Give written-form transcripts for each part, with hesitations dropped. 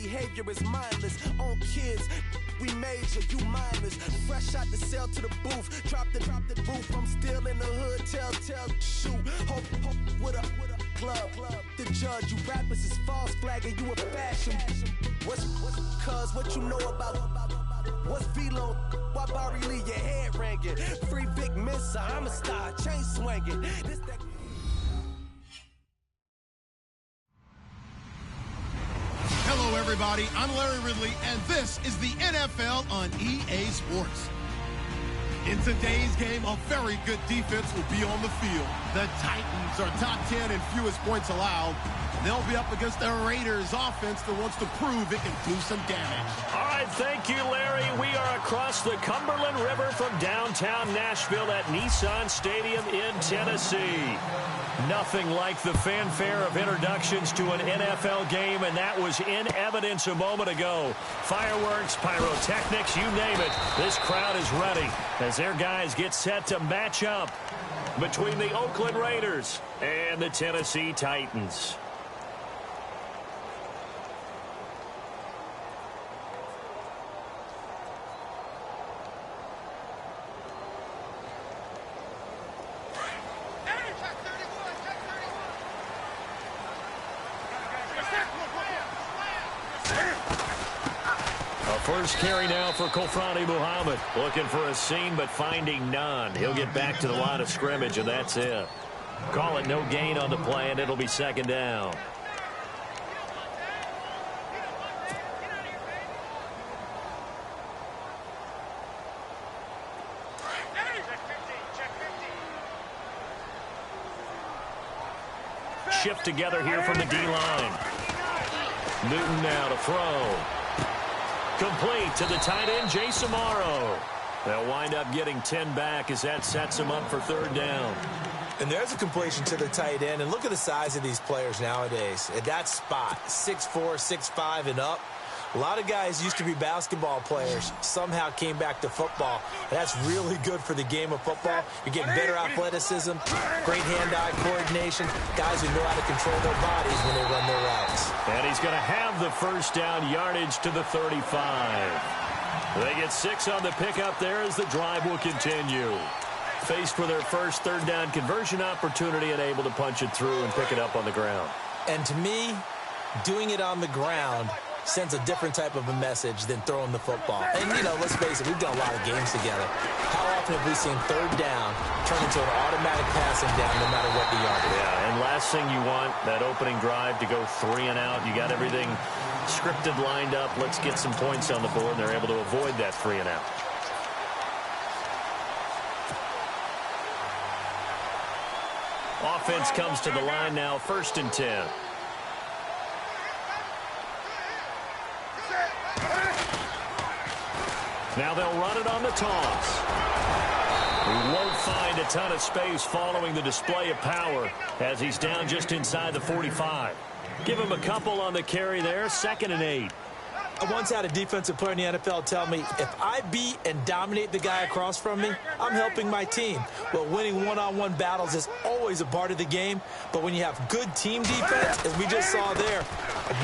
behavior is mindless. On kids, we major, you minors. Fresh out the cell to the booth. Drop the booth. I'm still in the hood. Tell, shoot. Hope with a club. The judge, you rappers is false flagging. You a fashion. What's cuz what you know about? What's Velo? Why Barry Lee your head ringing? Free Vic Mensa, I'm a star, chain swinging. This that. Hello, everybody. I'm Larry Ridley, and this is the NFL on EA Sports. In today's game, a very good defense will be on the field. The Titans are top 10 in fewest points allowed. They'll be up against the Raiders offense that wants to prove it can do some damage. All right, thank you, Larry. We are across the Cumberland River from downtown Nashville at Nissan Stadium in Tennessee. Nothing like the fanfare of introductions to an NFL game, and that was in evidence a moment ago. Fireworks, pyrotechnics, you name it. This crowd is ready as their guys get set to match up between the Oakland Raiders and the Tennessee Titans. First carry now for Kofrani Muhammad. Looking for a seam, but finding none. He'll get back to the line of scrimmage, and that's it. Call it no gain on the play, and it'll be second down. Shift together here from the D-line. Newton now to throw. Complete to the tight end, Jason Morrow. They'll wind up getting 10 back as that sets them up for third down. And there's a completion to the tight end. And look at the size of these players nowadays. At that spot, 6'4", 6'5", and up. A lot of guys used to be basketball players, somehow came back to football. That's really good for the game of football. You're getting better athleticism, great hand-eye coordination, guys who know how to control their bodies when they run their routes. And he's going to have the first down yardage to the 35. They get 6 on the pickup there as the drive will continue. Faced with their first third down conversion opportunity and able to punch it through and pick it up on the ground. And to me, doing it on the ground sends a different type of a message than throwing the football. And, you know, let's face it, we've done a lot of games together. How often have we seen third down turn into an automatic passing down no matter what the yardage is? Yeah, and last thing you want, that opening drive to go 3 and out. You got everything scripted, lined up. Let's get some points on the board, and they're able to avoid that 3 and out. Offense comes to the line now, 1st and 10. Now they'll run it on the toss. He won't find a ton of space following the display of power as he's down just inside the 45. Give him a couple on the carry there, 2nd and 8. I once had a defensive player in the NFL tell me, if I beat and dominate the guy across from me, I'm helping my team. Well, winning one-on-one battles is always a part of the game, but when you have good team defense, as we just saw there,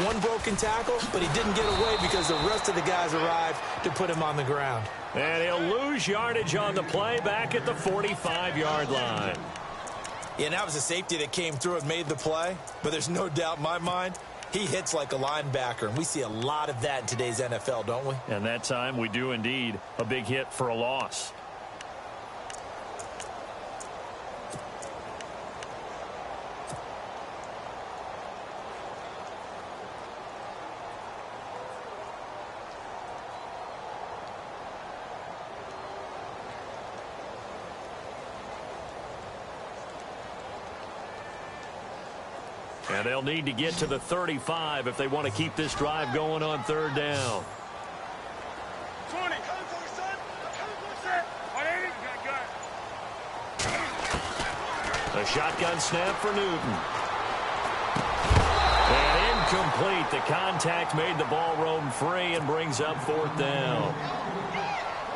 one broken tackle, but he didn't get away because the rest of the guys arrived to put him on the ground. And he'll lose yardage on the play back at the 45-yard line. Yeah, and that was a safety that came through and made the play, but there's no doubt in my mind, he hits like a linebacker, and we see a lot of that in today's NFL, don't we? And that time we do indeed. A big hit for a loss. And they'll need to get to the 35 if they want to keep this drive going on third down. 20. A shotgun snap for Newton. And incomplete. The contact made the ball roam free and brings up 4th down.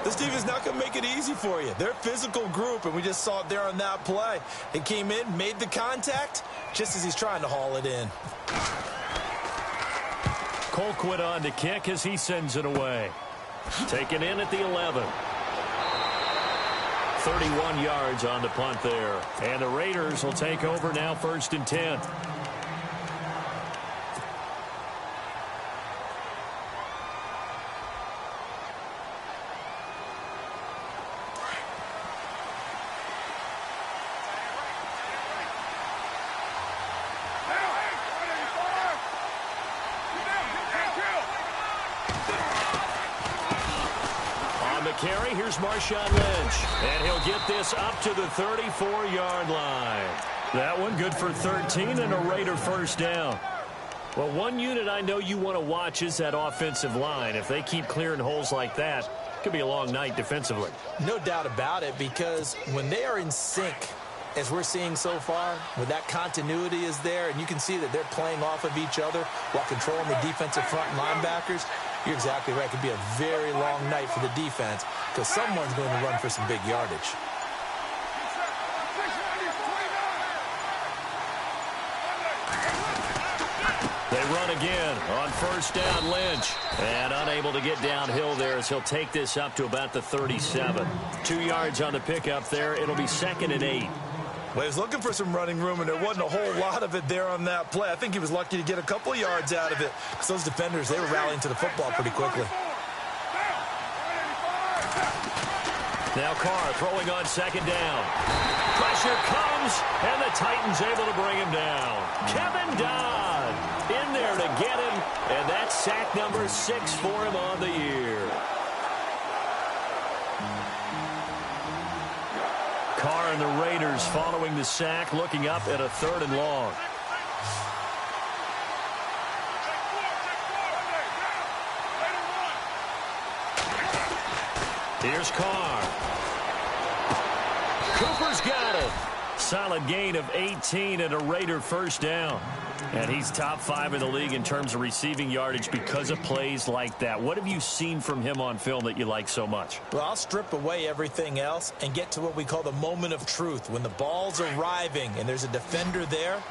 This team is not going to make it easy for you. They're a physical group, and we just saw it there on that play. They came in, made the contact, just as he's trying to haul it in. Colquitt on to kick as he sends it away. Taken in at the 11. 31 yards on the punt there. And the Raiders will take over now, 1st and 10. Carry, here's Marshawn Lynch, and he'll get this up to the 34-yard line. That one good for 13 and a Raider first down. Well, one unit I know you want to watch is that offensive line. If they keep clearing holes like that, it could be a long night defensively. No doubt about it, because when they are in sync, as we're seeing so far, when that continuity is there, and you can see that they're playing off of each other while controlling the defensive front linebackers, you're exactly right. It could be a very long night for the defense because someone's going to run for some big yardage. They run again on 1st down, Lynch. And unable to get downhill there as he'll take this up to about the 37. 2 yards on the pickup there. It'll be 2nd and 8. Well, he was looking for some running room, and there wasn't a whole lot of it there on that play. I think he was lucky to get a couple of yards out of it because those defenders, they were rallying to the football pretty quickly. Now Carr throwing on 2nd down. Pressure comes, and the Titans able to bring him down. Kevin Dodd in there to get him, and that's sack number 6 for him on the year. Carr and the Raiders following the sack, looking up at a 3rd and long. Here's Carr. Cooper's got it. Solid gain of 18 and a Raider first down. And he's top 5 in the league in terms of receiving yardage because of plays like that. What have you seen from him on film that you like so much? Well, I'll strip away everything else and get to what we call the moment of truth. When the ball's arriving and there's a defender there,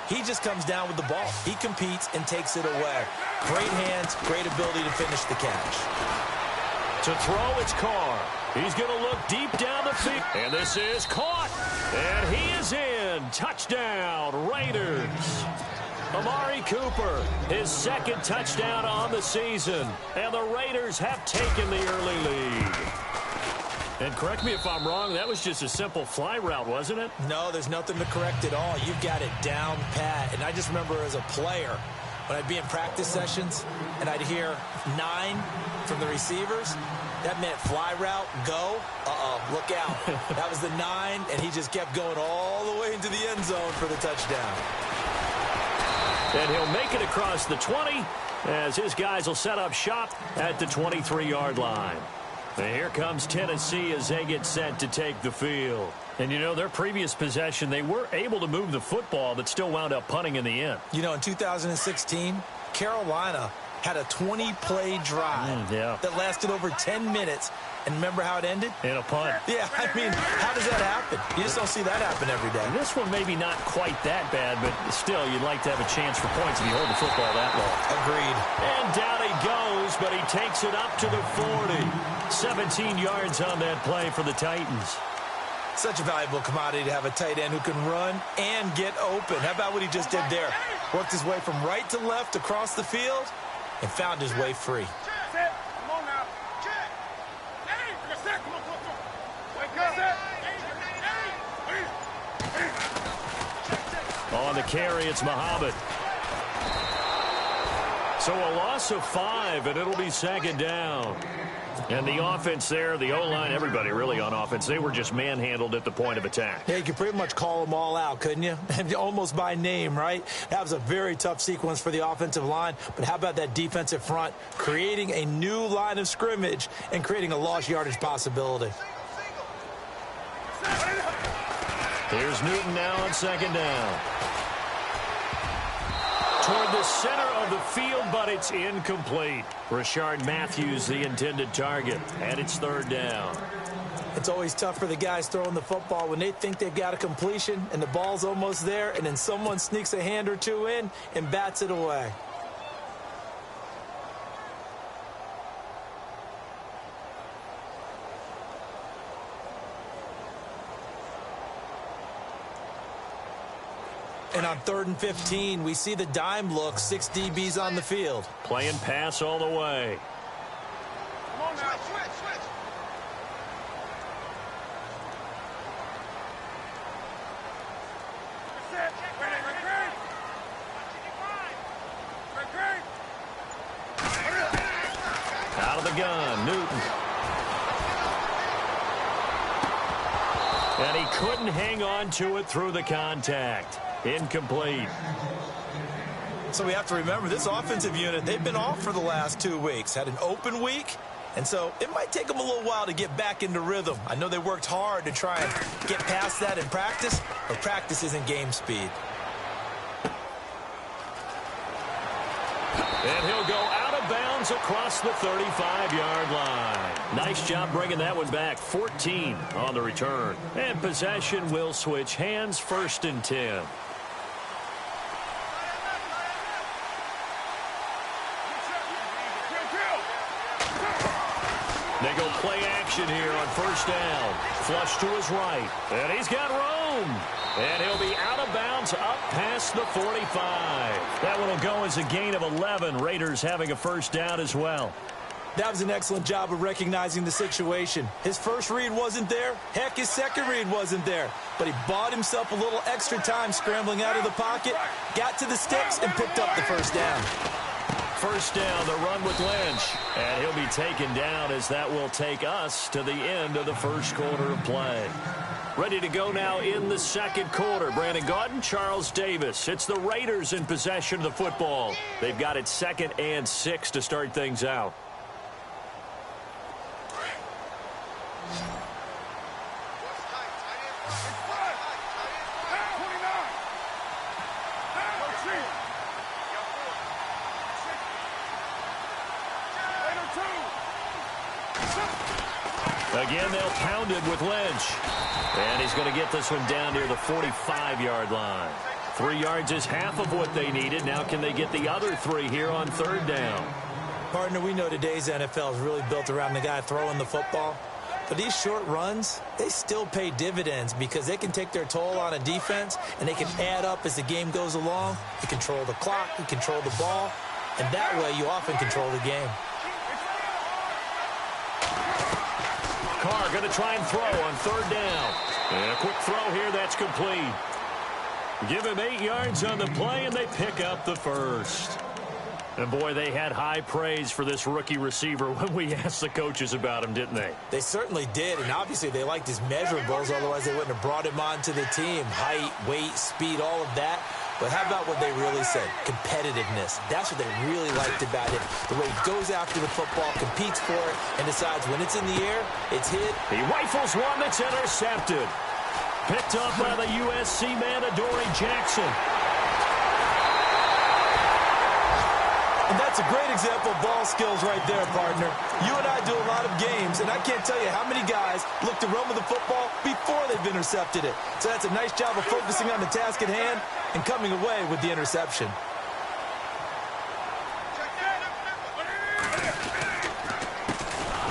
he just comes down with the ball. He competes and takes it away. Great hands, great ability to finish the catch. To throw, it's Carr. He's going to look deep down the field. And this is caught. And he is in. Touchdown, Raiders. Amari Cooper, his 2nd touchdown on the season. And the Raiders have taken the early lead. And correct me if I'm wrong, that was just a simple fly route, wasn't it? No, there's nothing to correct at all. You've got it down pat. And I just remember as a player, when I'd be in practice sessions and I'd hear 9 from the receivers, that meant fly route, go, look out. That was the 9, and he just kept going all the way into the end zone for the touchdown. And he'll make it across the 20 as his guys will set up shop at the 23-yard line. And here comes Tennessee as they get set to take the field. And, you know, their previous possession, they were able to move the football but still wound up punting in the end. You know, in 2016, Carolina had a 20-play drive that lasted over 10 minutes. And remember how it ended? In a punt. Yeah, I mean, how does that happen? You just don't see that happen every day. And this one maybe not quite that bad, but still, you'd like to have a chance for points if you hold the football that long. Agreed. And down he goes, but he takes it up to the 40. 17 yards on that play for the Titans. Such a valuable commodity to have a tight end who can run and get open. How about what he just did there? Worked his way from right to left across the field and found his way free. On the carry, it's Muhammad. So a loss of 5, and it'll be 2nd down. And the offense there, the O-line, everybody really on offense, they were just manhandled at the point of attack. Yeah, you could pretty much call them all out, couldn't you? Almost by name, right? That was a very tough sequence for the offensive line. But how about that defensive front creating a new line of scrimmage and creating a lost yardage possibility? Here's Newton now on 2nd down. Toward the center of the field, but it's incomplete. Rashard Matthews, the intended target, and it's 3rd down. It's always tough for the guys throwing the football when they think they've got a completion and the ball's almost there, and then someone sneaks a hand or two in and bats it away. And on 3rd and 15, we see the dime look, 6 DBs on the field. Playing pass all the way. Come on now. Switch. Out of the gun, Newton. And he couldn't hang on to it through the contact. Incomplete. So we have to remember this offensive unit, they've been off for the last 2 weeks. Had an open week, and so it might take them a little while to get back into rhythm. I know they worked hard to try and get past that in practice, but practice isn't game speed. And he'll go out of bounds across the 35-yard line. Nice job bringing that one back. 14 on the return. And possession will switch hands, 1st and 10. They go play action here on 1st down. Flush to his right. And he's got room. And he'll be out of bounds up past the 45. That one will go as a gain of 11. Raiders having a 1st down as well. That was an excellent job of recognizing the situation. His first read wasn't there. Heck, his second read wasn't there. But he bought himself a little extra time scrambling out of the pocket, got to the sticks, and picked up the 1st down. 1st down, the run with Lynch. And he'll be taken down as that will take us to the end of the 1st quarter of play. Ready to go now in the 2nd quarter. Brandon Gaudin, Charles Davis. It's the Raiders in possession of the football. They've got it 2nd and 6 to start things out. Again, they'll pound it with Lynch. And he's going to get this one down near the 45-yard line. 3 yards is half of what they needed. Now can they get the other 3 here on 3rd down? Partner, we know today's NFL is really built around the guy throwing the football. But these short runs, they still pay dividends because they can take their toll on a defense, and they can add up as the game goes along. You control the clock, you control the ball, and that way you often control the game. Carr going to try and throw on 3rd down. And a quick throw here, that's complete. Give him 8 yards on the play, and they pick up the 1st. And, boy, they had high praise for this rookie receiver when we asked the coaches about him, didn't they? They certainly did, and obviously they liked his measurables, otherwise they wouldn't have brought him onto the team. Height, weight, speed, all of that. But how about what they really said? Competitiveness. That's what they really liked about him. The way he goes after the football, competes for it, and decides when it's in the air, it's hit. He rifles one that's intercepted. Picked up by the USC man, Adoree Jackson. And that's a great example of ball skills right there, partner. You and I do a lot of games, and I can't tell you how many guys look to run with the football before they've intercepted it. So that's a nice job of focusing on the task at hand and coming away with the interception.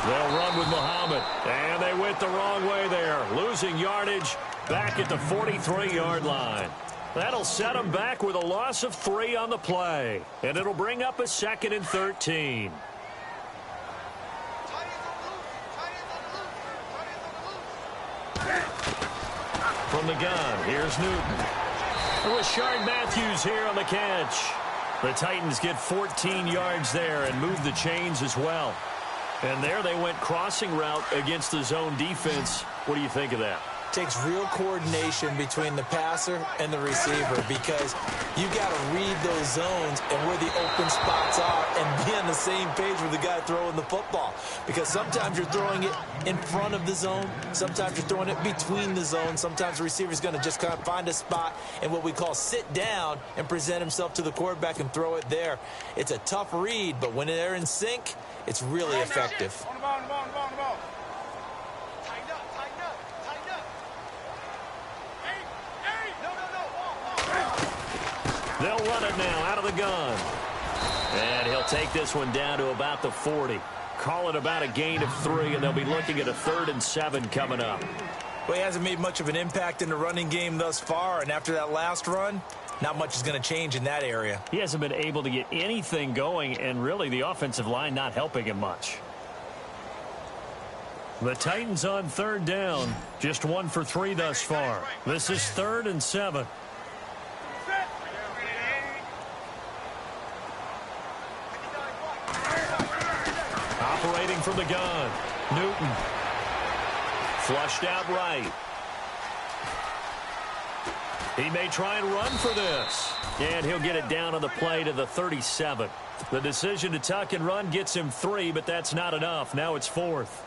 They'll run with Muhammad, and they went the wrong way there, losing yardage back at the 43-yard line. That'll set them back with a loss of 3 on the play, and it'll bring up a 2nd and 13. From the gun, here's Newton. Rashard Matthews here on the catch. The Titans get 14 yards there and move the chains as well. And there they went crossing route against the zone defense. What do you think of that? Takes real coordination between the passer and the receiver because you got to read those zones and where the open spots are and be on the same page with the guy throwing the football. Because sometimes you're throwing it in front of the zone. Sometimes you're throwing it between the zones. Sometimes the receiver's going to just kind of find a spot and what we call sit down and present himself to the quarterback and throw it there. It's a tough read, but when they're in sync, it's really effective. On the ball, on the ball, on the ball, on the ball. They'll run it now out of the gun. And he'll take this one down to about the 40. Call it about a gain of 3, and they'll be looking at a 3rd and 7 coming up. Well, he hasn't made much of an impact in the running game thus far, and after that last run, not much is going to change in that area. He hasn't been able to get anything going, and really the offensive line not helping him much. The Titans on third down, just 1 for 3 thus far. This is 3rd and 7. Operating from the gun, Newton. Flushed out right. He may try and run for this. And he'll get it down on the play to the 37. The decision to tuck and run gets him 3, but that's not enough. Now it's 4th.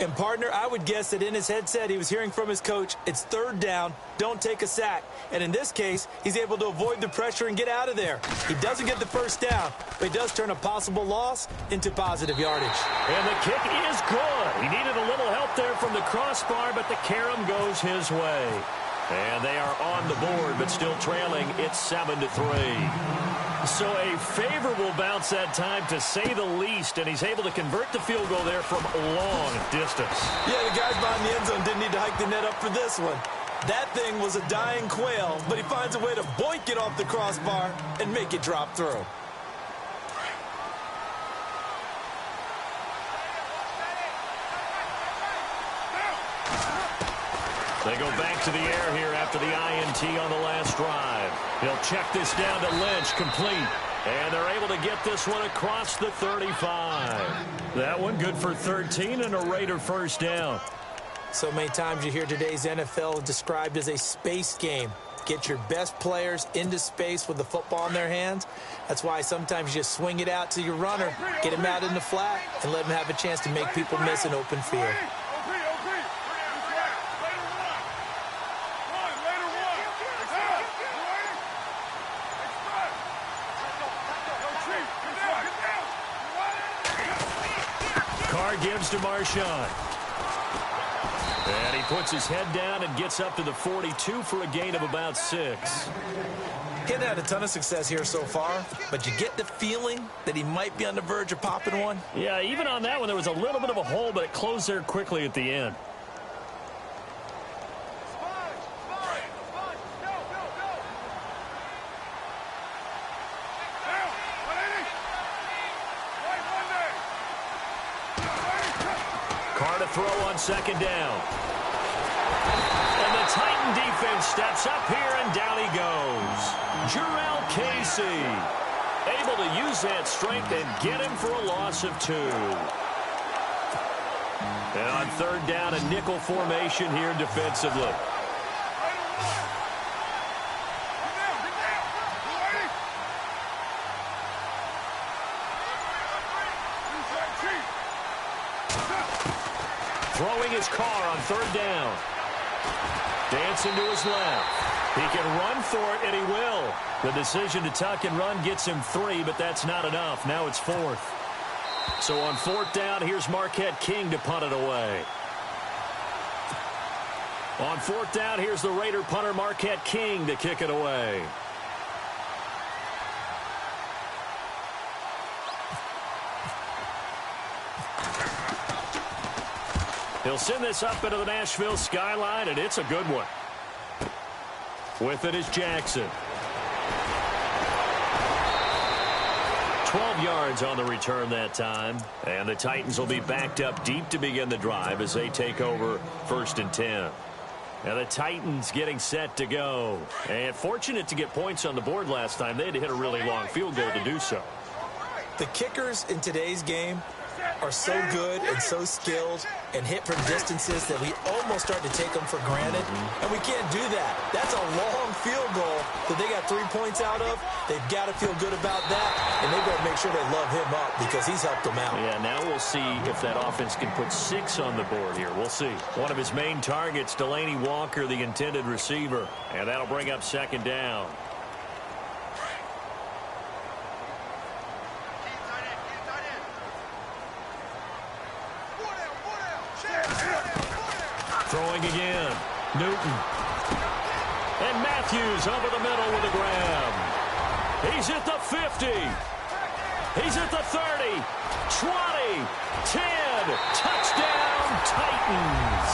And, partner, I would guess that in his headset he was hearing from his coach, it's 3rd down, don't take a sack. And in this case, he's able to avoid the pressure and get out of there. He doesn't get the first down, but he does turn a possible loss into positive yardage. And the kick is good. He needed a little help there from the crossbar, but the carom goes his way. And they are on the board, but still trailing. It's 7-3. So a favorable bounce that time, to say the least, and he's able to convert the field goal there from a long distance. Yeah, the guys behind the end zone didn't need to hike the net up for this one. That thing was a dying quail, but he finds a way to boink it off the crossbar and make it drop through. They go back to the air here after the INT on the last drive. He'll check this down to Lynch, complete. And they're able to get this one across the 35. That one good for 13 and a Raider first down. So many times you hear today's NFL described as a space game. Get your best players into space with the football in their hands. That's why sometimes you just swing it out to your runner, get him out in the flat, and let him have a chance to make people miss an open field. Gives to Marshawn. And he puts his head down and gets up to the 42 for a gain of about 6. He hasn't had a ton of success here so far, but you get the feeling that he might be on the verge of popping one. Yeah, even on that one, there was a little bit of a hole, but it closed there quickly at the end. Throw on second down. And the Titan defense steps up here, and down he goes. Jurrell Casey able to use that strength and get him for a loss of 2. And on third down, a nickel formation here defensively. Throwing his car on third down. Dancing to his left. He can run for it, and he will. The decision to tuck and run gets him 3, but that's not enough. Now it's 4th. So on 4th down, here's Marquette King to punt it away. On 4th down, here's the Raider punter Marquette King to kick it away. He'll send this up into the Nashville skyline, and it's a good one. With it is Jackson. 12 yards on the return that time. And the Titans will be backed up deep to begin the drive as they take over 1st and 10. And the Titans getting set to go. And fortunate to get points on the board last time. They had to hit a really long field goal to do so. The kickers in today's game are so good and so skilled and hit from distances that we almost start to take them for granted. And we can't do that. That's a long field goal that they got 3 points out of. They've got to feel good about that, and they've got to make sure they love him up because he's helped them out. Yeah, now we'll see if that offense can put 6 on the board here. We'll see. One of his main targets, Delaney Walker, the intended receiver, and that'll bring up 2nd down. Throwing again. Newton. And Matthews over the middle with a grab. He's at the 50. He's at the 30. 20. 10. Touchdown, Titans.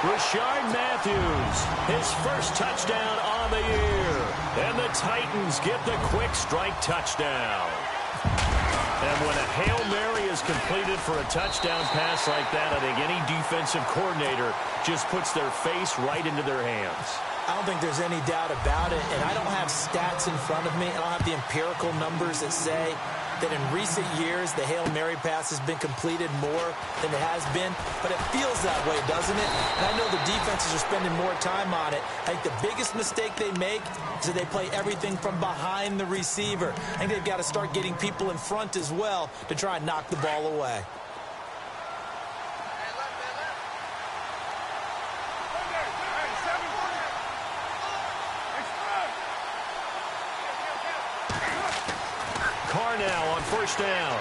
Rashard Matthews, his first touchdown on the year. And the Titans get the quick strike touchdown. And when a Hail Mary is completed for a touchdown pass like that, I think any defensive coordinator just puts their face right into their hands. I don't think there's any doubt about it, and I don't have stats in front of me. I don't have the empirical numbers that say that in recent years the Hail Mary pass has been completed more than it has been, but it feels that way, doesn't it? And I know the defenses are spending more time on it. I think the biggest mistake they make is that they play everything from behind the receiver. I think they've got to start getting people in front as well to try and knock the ball away. Carr now on first down.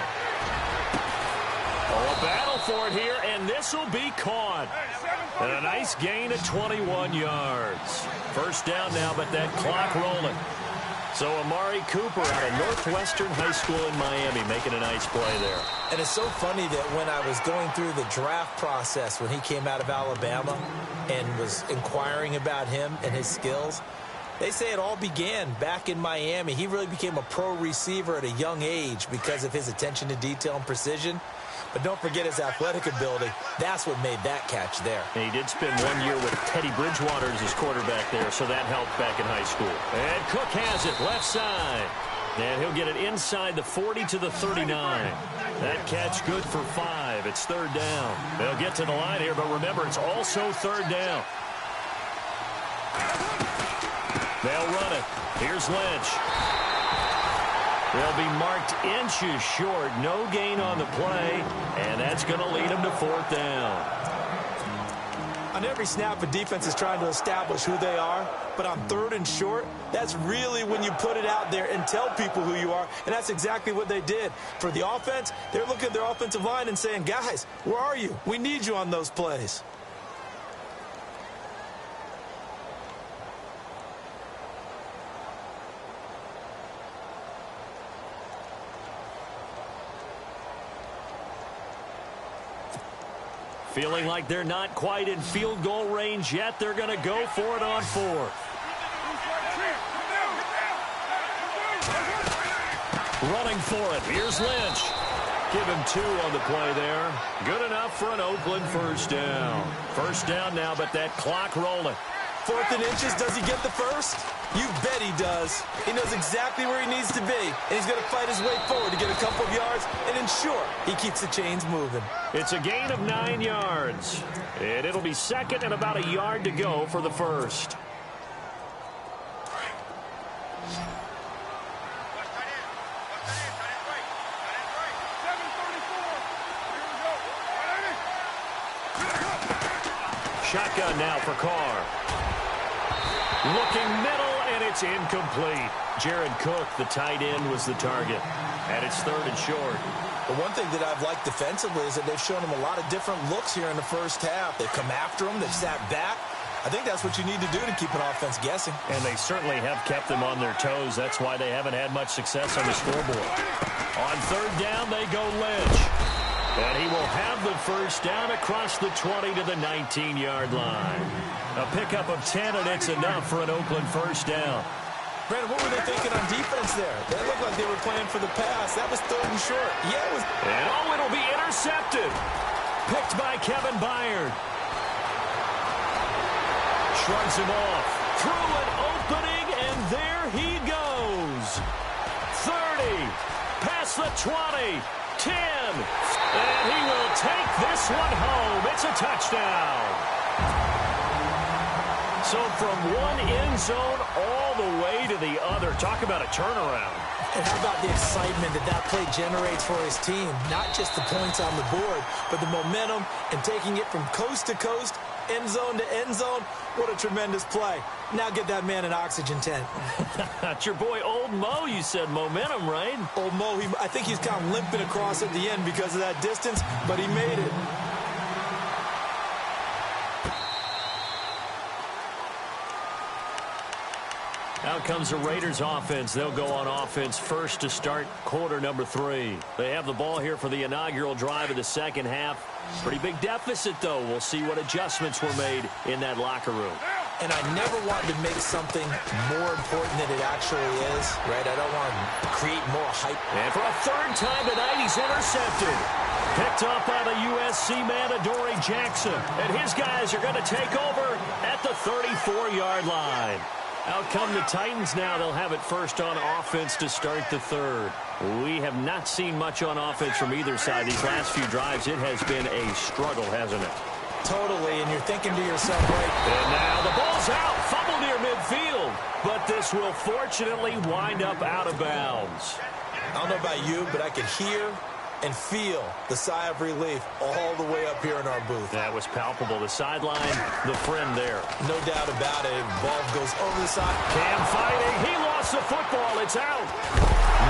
Oh, a battle for it here, and this will be caught. And a nice gain of 21 yards. First down now, but that clock rolling. So Amari Cooper out of Northwestern High School in Miami making a nice play there. And it's so funny that when I was going through the draft process when he came out of Alabama and was inquiring about him and his skills, they say it all began back in Miami. He really became a pro receiver at a young age because of his attention to detail and precision. But don't forget his athletic ability. That's what made that catch there. And he did spend 1 year with Teddy Bridgewater as his quarterback there, so that helped back in high school. And Cook has it left side. And he'll get it inside the 40 to the 39. That catch good for 5. It's third down. They'll get to the line here, but remember, it's also third down. They'll run it. Here's Lynch. They'll be marked inches short. No gain on the play, and that's going to lead them to fourth down. On every snap, a defense is trying to establish who they are, but on third and short, that's really when you put it out there and tell people who you are, and that's exactly what they did. For the offense, they're looking at their offensive line and saying, guys, where are you? We need you on those plays. Feeling like they're not quite in field goal range yet. They're going to go for it on fourth. Running for it. Here's Lynch. Give him 2 on the play there. Good enough for an Oakland first down. First down now, but that clock rolling. 4th and inches, does he get the first? You bet he does. He knows exactly where he needs to be, and he's going to fight his way forward to get a couple of yards and ensure he keeps the chains moving. It's a gain of 9 yards, and it'll be second and about a yard to go for the first. Shotgun now for Carr. Looking middle, and it's incomplete. Jared Cook, the tight end, was the target. And it's third and short. The one thing that I've liked defensively is that they've shown him a lot of different looks here in the first half. They've come after him. They've sat back. I think that's what you need to do to keep an offense guessing. And they certainly have kept them on their toes. That's why they haven't had much success on the scoreboard. On third down, they go Lynch. And he will have the first down across the 20 to the 19-yard line. A pickup of 10, and it's enough for an Oakland first down. Brandon, what were they thinking on defense there? That looked like they were playing for the pass. That was third and short. Yeah, it was. And oh, it'll be intercepted. Picked by Kevin Byard. Shrugs him off. Through an opening, and there he goes. 30. Past the 20. 10. And he will take this one home. It's a touchdown. So from one end zone all the way to the other. Talk about a turnaround. And how about the excitement that that play generates for his team? Not just the points on the board, but the momentum and taking it from coast to coast, end zone to end zone. What a tremendous play. Now get that man an oxygen tent. That's your boy Old Mo. You said momentum, right? Old Mo, I think he's kind of limping across at the end because of that distance, but he made it. Now comes the Raiders offense. They'll go on offense first to start quarter number 3. They have the ball here for the inaugural drive of the second half. Pretty big deficit, though. We'll see what adjustments were made in that locker room. And I never want to make something more important than it actually is, right? I don't want to create more hype. And for a third time tonight, he's intercepted. Picked up by the USC man, Adoree Jackson. And his guys are going to take over at the 34-yard line. Out come the Titans now. They'll have it first on offense to start the third. We have not seen much on offense from either side. These last few drives, it has been a struggle, hasn't it? Totally, and you're thinking to yourself, right? And now the ball's out. Fumble near midfield. But this will fortunately wind up out of bounds. I don't know about you, but I can hear and feel the sigh of relief all the way up here in our booth. That was palpable. The sideline, the friend there. No doubt about it. Ball goes over the side. Cam fighting. He lost the football. It's out.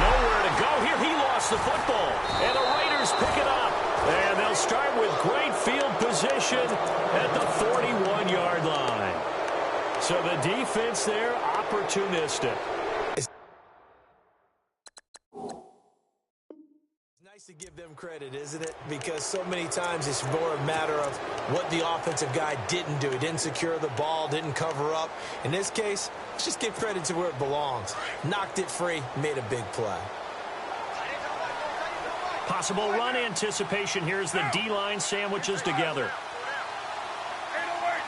Nowhere to go here. He lost the football. And the Raiders pick it up. And they'll start with great field position at the 41-yard line. So the defense there, opportunistic. To give them credit, isn't it? Because so many times it's more a matter of what the offensive guy didn't do. He didn't secure the ball, didn't cover up. In this case, let's just give credit to where it belongs. Knocked it free, made a big play. Possible run anticipation. Here's the D-line sandwiches together. 808.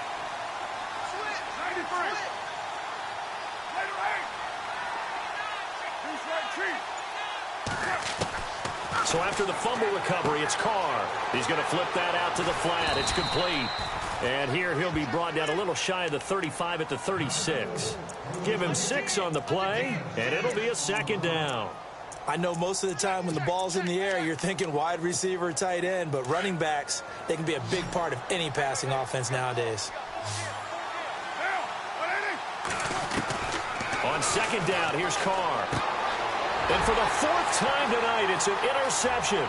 93. So after the fumble recovery, it's Carr. He's going to flip that out to the flat. It's complete. And here he'll be brought down a little shy of the 35 at the 36. Give him 6 on the play, and it'll be a second down. I know most of the time when the ball's in the air, you're thinking wide receiver, tight end, but running backs, they can be a big part of any passing offense nowadays. On second down, here's Carr. And for the 4th time tonight, it's an interception.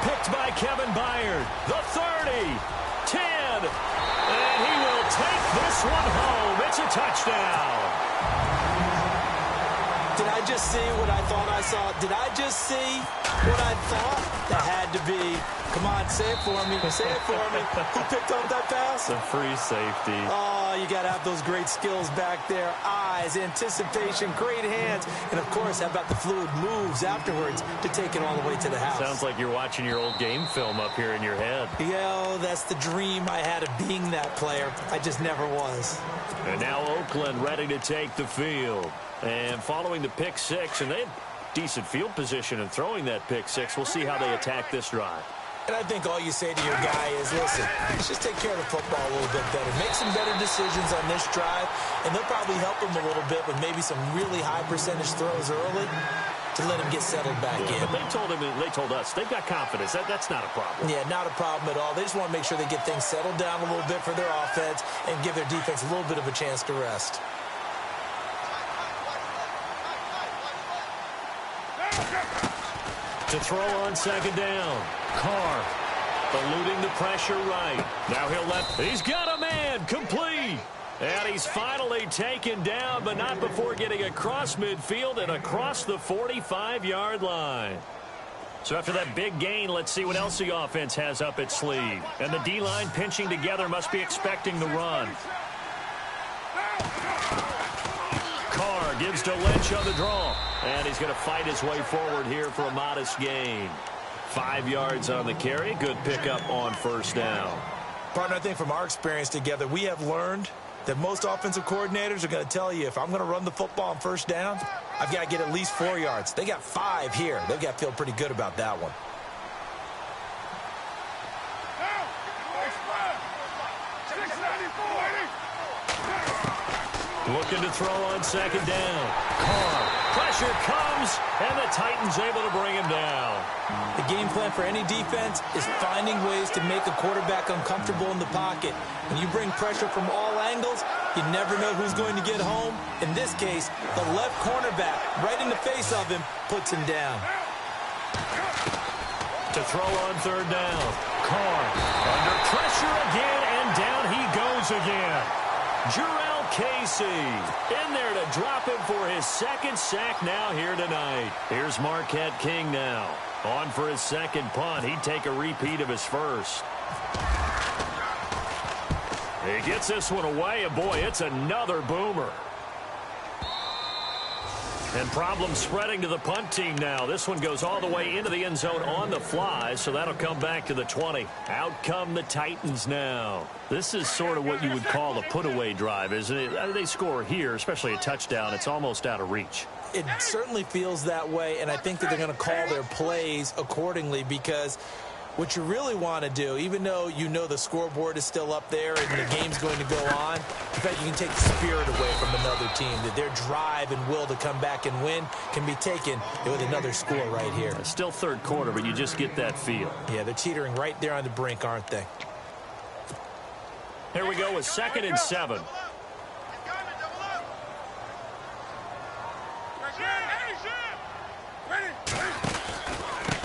Picked by Kevin Byard. The 30, 10, and he will take this one home. It's a touchdown. Did I just see what I thought I saw? Did I just see what I thought? That had to be. Come on, say it for me. Say it for me. Who picked up that pass? The free safety. Oh, you got to have those great skills back there. Eyes, anticipation, great hands. And, of course, how about the fluid moves afterwards to take it all the way to the house? Sounds like you're watching your old game film up here in your head. Yeah, that's the dream I had of being that player. I just never was. And now Oakland ready to take the field. And following the pick 6, and they had decent field position in throwing that pick 6. We'll see how they attack this drive. And I think all you say to your guy is, listen, let's just take care of the football a little bit better. Make some better decisions on this drive, and they'll probably help him a little bit with maybe some really high percentage throws early to let him get settled back in. But they told us they've got confidence. That's not a problem. Yeah, not a problem at all. They just want to make sure they get things settled down a little bit for their offense and give their defense a little bit of a chance to rest. To throw on second down. Carr eluding the pressure right. Now he's got a man, complete. And he's finally taken down, but not before getting across midfield and across the 45-yard line. So after that big gain, let's see what else the offense has up its sleeve. And the D-line pinching together must be expecting the run. Carr gives to Lynch on the draw. And he's going to fight his way forward here for a modest gain. 5 yards on the carry. Good pickup on first down. Partner, I think from our experience together, we have learned that most offensive coordinators are going to tell you, if I'm going to run the football on first down, I've got to get at least 4 yards. They got 5 here. They've got to feel pretty good about that one. Looking to throw on second down. Carr. Pressure comes, and the Titans able to bring him down. The game plan for any defense is finding ways to make a quarterback uncomfortable in the pocket. When you bring pressure from all angles, you never know who's going to get home. In this case, the left cornerback, right in the face of him, puts him down. To throw on third down. Carr under pressure again, and down he goes again. Jarrell Casey in there to drop him for his second sack now here tonight. Here's Marquette King now. On for his second punt. He'd take a repeat of his first. He gets this one away, and boy, it's another boomer. And problems spreading to the punt team now. This one goes all the way into the end zone on the fly, so that'll come back to the 20. Out come the Titans now. This is sort of what you would call a put-away drive, isn't it? They score here, especially a touchdown. It's almost out of reach. It certainly feels that way, and I think that they're going to call their plays accordingly because what you really want to do, even though you know the scoreboard is still up there and the game's going to go on, in fact, you can take the spirit away from another team, that their drive and will to come back and win can be taken with another score right here. It's still third quarter, but you just get that feel. Yeah, they're teetering right there on the brink, aren't they? Here we go with 2nd and 7.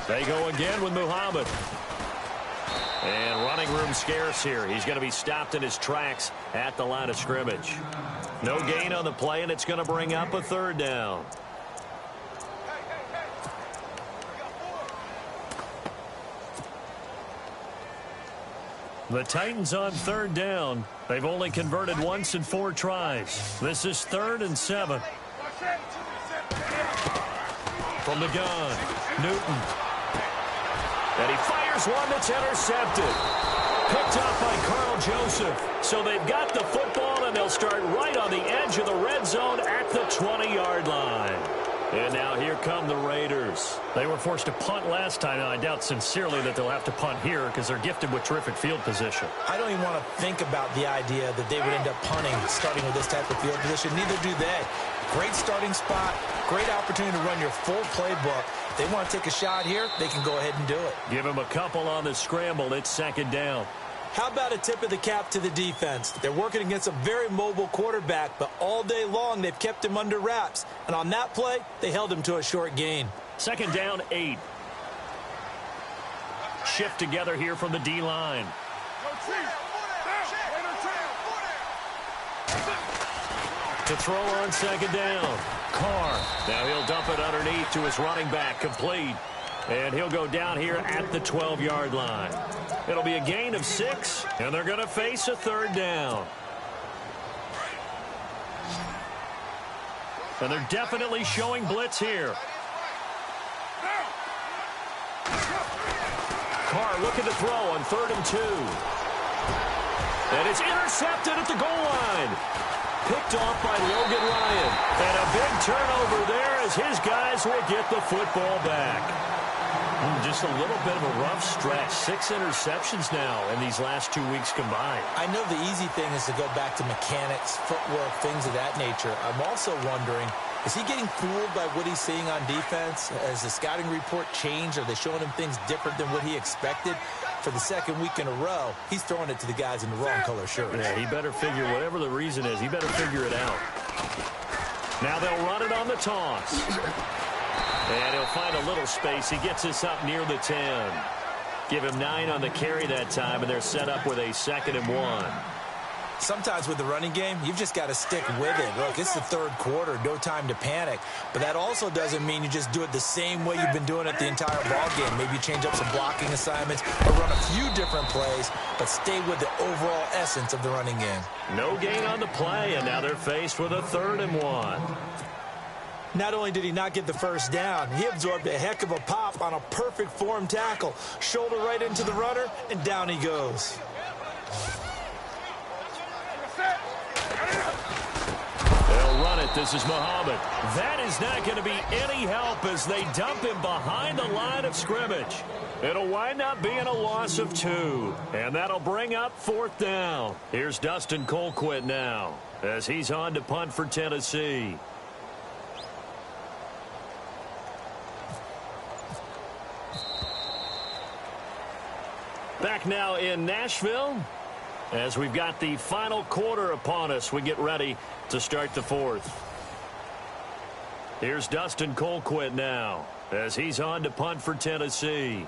They go again with Muhammad. And running room scarce here. He's going to be stopped in his tracks at the line of scrimmage. No gain on the play, and it's going to bring up a 3rd down. The Titans on 3rd down. They've only converted once in 4 tries. This is 3rd and 7. From the gun, Newton. And he fires one that's intercepted. Picked up by Carl Joseph. So they've got the football, and they'll start right on the edge of the red zone at the 20-yard line. And now here come the Raiders. They were forced to punt last time, and I doubt sincerely that they'll have to punt here because they're gifted with terrific field position. I don't even want to think about the idea that they would end up punting starting with this type of field position. Neither do they. Great starting spot, great opportunity to run your full playbook. If they want to take a shot here, they can go ahead and do it. Give him a couple on the scramble. It's 2nd down. How about a tip of the cap to the defense? They're working against a very mobile quarterback, but all day long they've kept him under wraps. And on that play, they held him to a short gain. 2nd down, 8. Shift together here from the D-line. To throw on 2nd down. Carr. Now he'll dump it underneath to his running back. Complete. And he'll go down here at the 12-yard line. It'll be a gain of 6, and they're going to face a 3rd down. And they're definitely showing blitz here. Carr looking to throw on 3rd and 2. And it's intercepted at the goal line. Picked off by Logan Ryan. And a big turnover there as his guys will get the football back. Just a little bit of a rough stretch. 6 interceptions now in these last 2 weeks combined. I know the easy thing is to go back to mechanics, footwork, things of that nature. I'm also wondering, is he getting fooled by what he's seeing on defense? Has the scouting report changed? Are they showing him things different than what he expected? For the 2nd week in a row, he's throwing it to the guys in the wrong color shirts. Yeah, he better figure, whatever the reason is, he better figure it out. Now they'll run it on the toss. And he'll find a little space. He gets this up near the 10. Give him 9 on the carry that time, and they're set up with a 2nd and 1. Sometimes with the running game, you've just got to stick with it. Look, it's the 3rd quarter, no time to panic. But that also doesn't mean you just do it the same way you've been doing it the entire ball game. Maybe you change up some blocking assignments or run a few different plays, but stay with the overall essence of the running game. No gain on the play, and now they're faced with a 3rd and 1. Not only did he not get the first down, he absorbed a heck of a pop on a perfect form tackle. Shoulder right into the runner, and down he goes. They'll run it. This is Muhammad. That is not going to be any help as they dump him behind the line of scrimmage. It'll wind up being a loss of 2, and that'll bring up 4th down. Here's Dustin Colquitt now as he's on to punt for Tennessee. Back now in Nashville as we've got the final quarter upon us. We get ready to start the 4th. Here's Dustin Colquitt now as he's on to punt for Tennessee.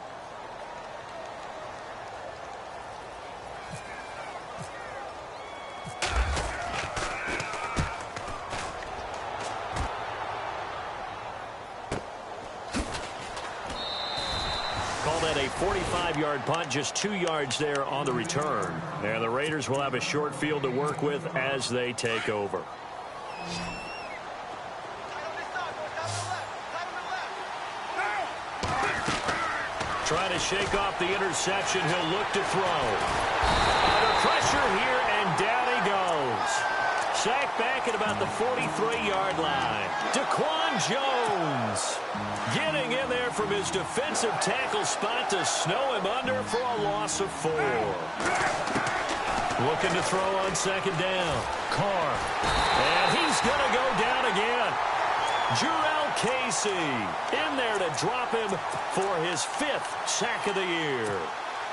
45-yard punt, just 2 yards there on the return. And the Raiders will have a short field to work with as they take over. Trying to shake off the interception. He'll look to throw. Under pressure here, and down he goes. Sacked back at about the 43-yard line. Daquan Jones getting in there from his defensive tackle spot to snow him under for a loss of 4. Looking to throw on second down. Carr. And he's going to go down again. Jurrell Casey in there to drop him for his 5th sack of the year.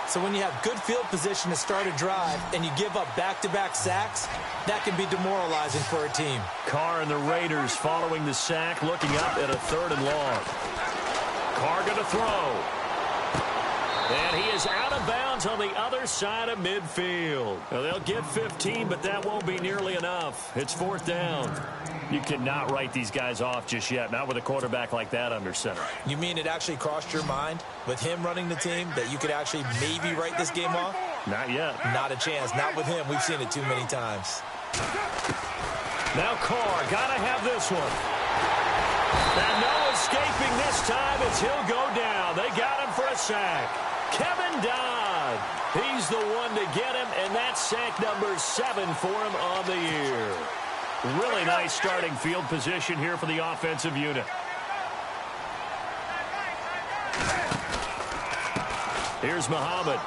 So when you have good field position to start a drive and you give up back-to-back sacks, that can be demoralizing for a team. Carr and the Raiders following the sack, looking up at a 3rd and long. Carr going to throw. And he is out of bounds on the other side of midfield. Now, they'll get 15, but that won't be nearly enough. It's 4th down. You cannot write these guys off just yet, not with a quarterback like that under center. You mean it actually crossed your mind with him running the team that you could actually maybe write this game off? Not yet. Not a chance. Not with him. We've seen it too many times. Now Carr, got to have this one. And no escaping this time as he'll go down. They got him for a sack. Kevin Dodd, he's the one to get him, and that's sack number 7 for him on the year. Really nice starting field position here for the offensive unit. Here's Muhammad.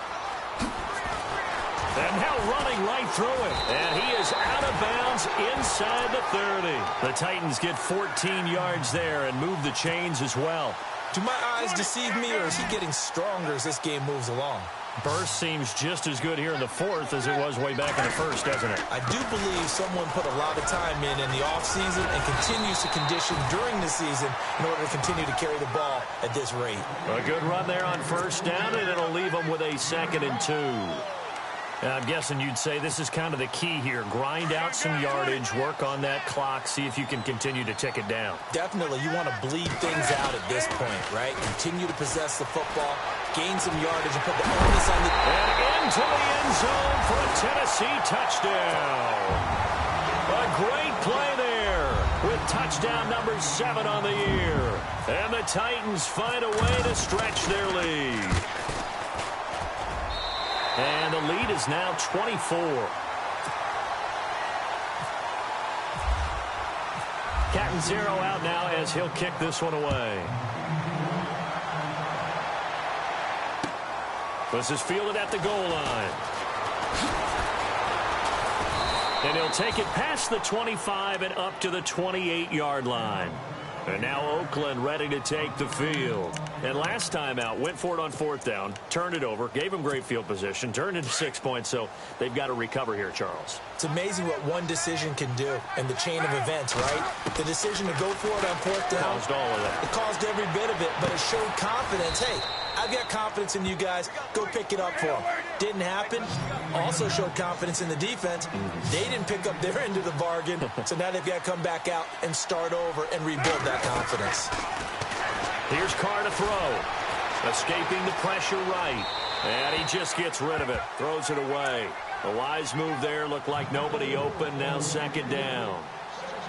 And now running right through it. And he is out of bounds inside the 30. The Titans get 14 yards there and move the chains as well. Do my eyes deceive me, or is he getting stronger as this game moves along? Burst seems just as good here in the 4th as it was way back in the 1st, doesn't it? I do believe someone put a lot of time in the offseason and continues to condition during the season in order to continue to carry the ball at this rate. A good run there on 1st down, and it'll leave them with a 2nd and 2. I'm guessing you'd say this is kind of the key here. Grind out some yardage, work on that clock, see if you can continue to tick it down. Definitely. You want to bleed things out at this point, right? Continue to possess the football, gain some yardage, and put the onus on the... And into the end zone for a Tennessee touchdown. A great play there with touchdown number 7 on the year. And the Titans find a way to stretch their lead. And the lead is now 24. Catanzaro out now as he'll kick this one away. This is fielded at the goal line. And he'll take it past the 25 and up to the 28-yard line. And now Oakland ready to take the field. And last time out, went for it on 4th down, turned it over, gave them great field position, turned into 6 points, so they've got to recover here, Charles. It's amazing what one decision can do in the chain of events, right? The decision to go for it on 4th down. Caused all of that. It caused every bit of it, but it showed confidence. Hey, I've got confidence in you guys. Go pick it up for them. Didn't happen. Also showed confidence in the defense. They didn't pick up their end of the bargain, so now they've got to come back out and start over and rebuild that confidence. Here's Carr to throw. Escaping the pressure right. And he just gets rid of it. Throws it away. A wise move there. Looked like nobody open. Now 2nd down.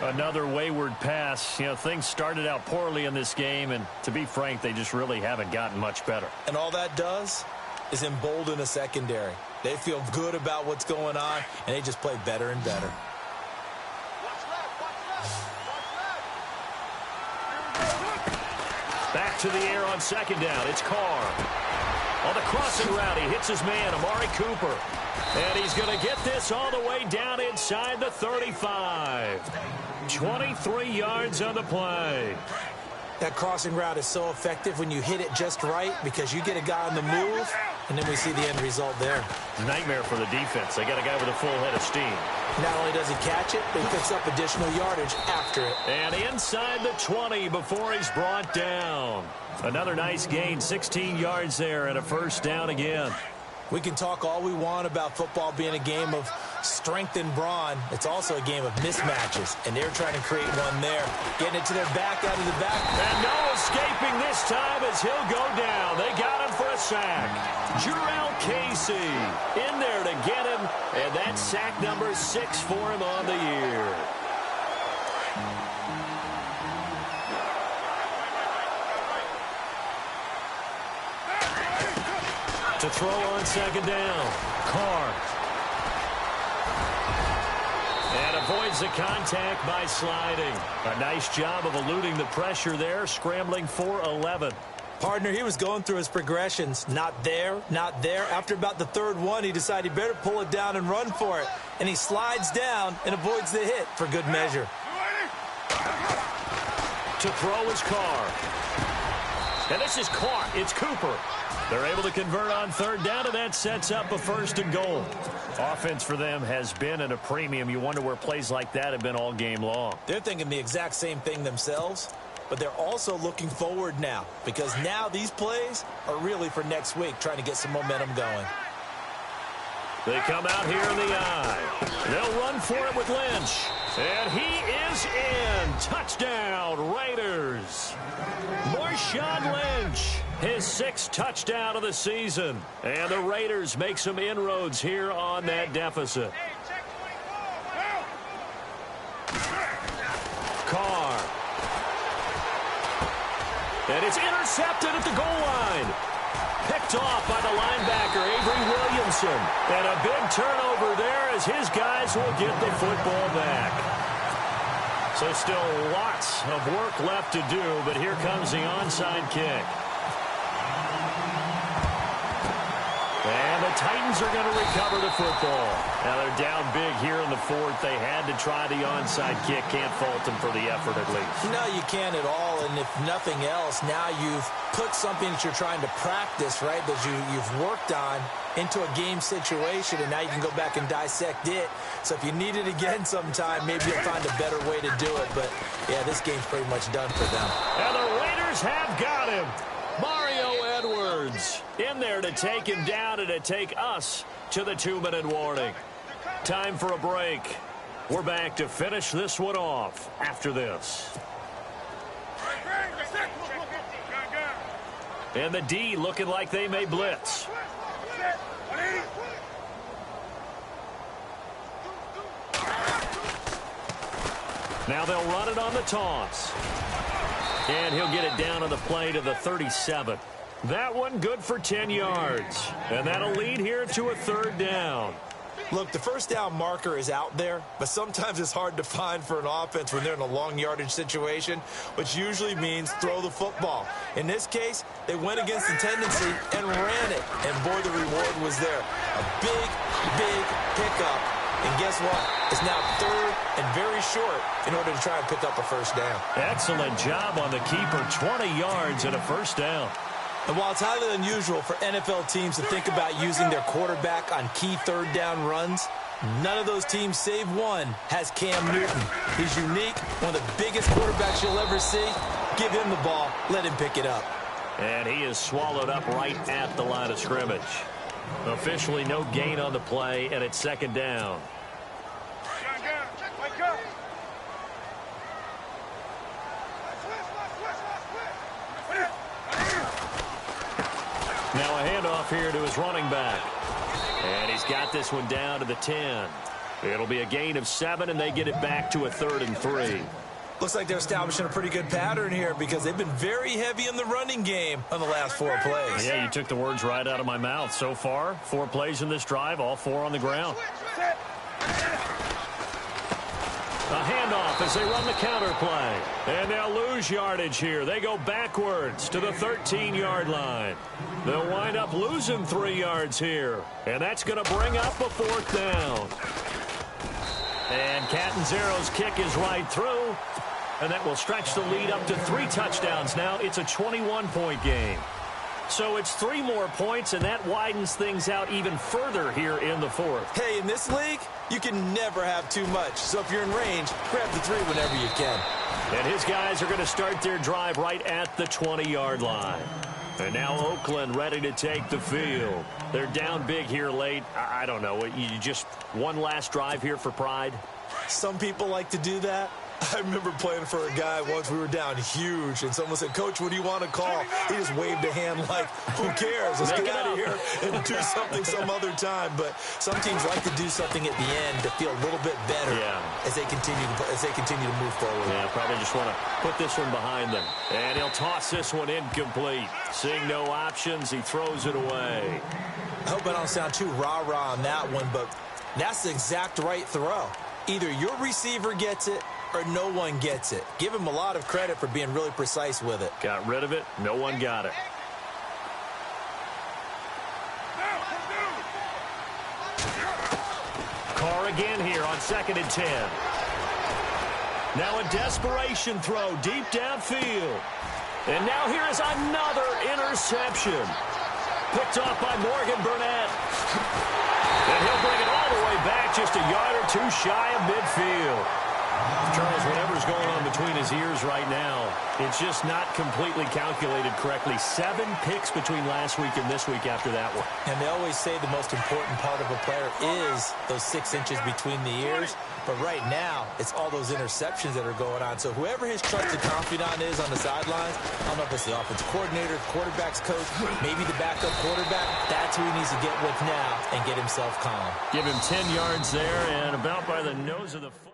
Another wayward pass. You know, things started out poorly in this game, and to be frank, they just really haven't gotten much better. And all that does is embolden a secondary. They feel good about what's going on, and they just play better and better. Back to the air on 2nd down. It's Carr. On the crossing route, he hits his man, Amari Cooper. And he's going to get this all the way down inside the 35. 23 yards on the play. That crossing route is so effective when you hit it just right because you get a guy on the move, and then we see the end result there. Nightmare for the defense. They got a guy with a full head of steam. Not only does he catch it, but he picks up additional yardage after it. And inside the 20 before he's brought down. Another nice gain, 16 yards there and a 1st down again. We can talk all we want about football being a game of strength and brawn. It's also a game of mismatches, and they're trying to create one there. Getting it to their back, out of the back. And no escaping this time as he'll go down. They got him for a sack. Jurrell Casey in there to get him, and that's sack number 6 for him on the year. To throw on second down, Carr. And avoids the contact by sliding. A nice job of eluding the pressure there, scrambling for 11. Partner, he was going through his progressions. Not there, not there. After about the third one, he decided he better pull it down and run for it. And he slides down and avoids the hit for good measure. To throw is Carr. And this is caught. It's Cooper. They're able to convert on third down, and that sets up a 1st and goal. Offense for them has been at a premium. You wonder where plays like that have been all game long. They're thinking the exact same thing themselves, but they're also looking forward now, because now these plays are really for next week, trying to get some momentum going. They come out here in the eye. They'll run for it with Lynch. And he is in. Touchdown, Raiders. Marshawn Lynch, his 6th touchdown of the season. And the Raiders make some inroads here on that deficit. Carr. And it's intercepted at the goal line. Picked off by the linebacker, Avery Williamson. And a big turnover there as his guys will get the football back. So still lots of work left to do, but here comes the onside kick. And the Titans are going to recover the football. Now they're down big here in the 4th. They had to try the onside kick. Can't fault them for the effort at least. No, you can't at all. And if nothing else, now you've put something that you're trying to practice, right, that you've worked on into a game situation, and now you can go back and dissect it. So if you need it again sometime, maybe you'll find a better way to do it. But, yeah, this game's pretty much done for them. And the Raiders have got him. Mario Edwards in there to take him down and to take us to the 2-minute warning. Time for a break. We're back to finish this one off after this. And the D looking like they may blitz. Now they'll run it on the toss. And he'll get it down on the play to the 37. That one good for 10 yards. And that'll lead here to a 3rd down. Look, the first down marker is out there, but sometimes it's hard to find for an offense when they're in a long yardage situation, which usually means throw the football. In this case, they went against the tendency and ran it. And, boy, the reward was there. A big, big pickup. And guess what? It's now 3rd and very short in order to try and pick up a 1st down. Excellent job on the keeper. 20 yards and a 1st down. And while it's highly unusual for NFL teams to think about using their quarterback on key 3rd down runs, none of those teams, save one, has Cam Newton. He's unique, one of the biggest quarterbacks you'll ever see. Give him the ball. Let him pick it up. And he is swallowed up right at the line of scrimmage. Officially no gain on the play, and it's 2nd down. Now a handoff here to his running back. And he's got this one down to the 10. It'll be a gain of 7, and they get it back to a 3rd and 3. Looks like they're establishing a pretty good pattern here because they've been very heavy in the running game on the last 4 plays. Yeah, you took the words right out of my mouth. So far, 4 plays in this drive, all 4 on the ground. A handoff as they run the counter play. And they'll lose yardage here. They go backwards to the 13-yard line. They'll wind up losing 3 yards here. And that's going to bring up a 4th down. And Catanzaro's kick is right through. And that will stretch the lead up to 3 touchdowns now. It's a 21-point game. So it's 3 more points, and that widens things out even further here in the 4th. Hey, in this league, you can never have too much. So if you're in range, grab the 3 whenever you can. And his guys are going to start their drive right at the 20-yard line. And now Oakland ready to take the field. They're down big here late. I don't know. You just one last drive here for pride? Some people like to do that. I remember playing for a guy once. We were down huge, and someone said, "Coach, what do you want to call?" He just waved a hand like, who cares? Let's get out of here and do something some other time. But some teams like to do something at the end to feel a little bit better as they continue to move forward. Yeah, probably just want to put this one behind them. And he'll toss this one incomplete. Seeing no options, he throws it away. I hope I don't sound too rah-rah on that one, but that's the exact right throw. Either your receiver gets it or no one gets it. Give him a lot of credit for being really precise with it. Got rid of it. No one got it. Carr again here on 2nd and 10. Now a desperation throw deep downfield. And now here is another interception. Picked off by Morgan Burnett. And he'll bring it all the way back, just a yard or two shy of midfield. Charles, whatever's going on between his ears right now, it's just not completely calculated correctly. 7 picks between last week and this week after that one. And they always say the most important part of a player is those 6 inches between the ears. But right now, it's all those interceptions that are going on. So whoever his trusted confidant is on the sidelines, I don't know if it's the offensive coordinator, quarterback's coach, maybe the backup quarterback, that's who he needs to get with now and get himself calm. Give him 10 yards there and about by the nose of the football.